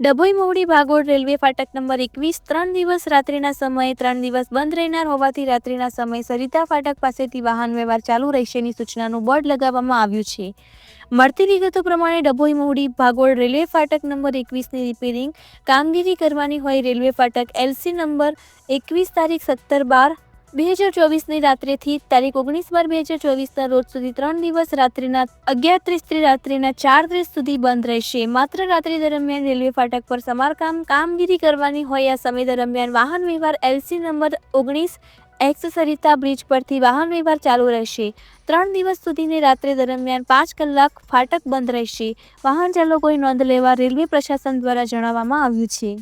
ડભોઈ મહુડી ભાગોળ railway ફાટક number 21 3 દિવસ રાત્રિના સમયે 3 દિવસ બંધ રહેનાર હોવાથી રાત્રિના સમયે સરિતા ફાટક પાસેથી વાહન વ્યવહાર ચાલુ રહેશેની સૂચનાનું બોર્ડ લગાવવામાં આવ્યું છે। મળતી વિગતો પ્રમાણે ડભોઈ મહુડી ભાગોળ રેલવે ફાટક નંબર 21ની રિપેરિંગ કામગીરી કરવાની હોય રેલવે ફાટક LC નંબર 21 તારીખ 17/12/2024ની રાત્રેથી તારીખ 19/12/2024ના રોજ સુધી 3 દિવસ રાત્રિના 11:30 રાત્રિના 4:30 સુધી બંધ રહેશે। માત્ર રાત્રિ દરમિયાન રેલવે ફાટક પર સમારકામ કામગીરી કરવાની હોય આ સમય દરમિયાન વાહન વ્યવહાર LC number 19X Sarita bridge પરથી વાહન વ્યવહાર ચાલુ રહેશે। 3 દિવસ સુધીની રાત્રિ દરમિયાન 5 કલાક ફાટક બંધ રહેશે। વાહન ચાલકોએ નોંધ લેવા રેલવે પ્રશાસન દ્વારા જણાવવામાં આવ્યું છે।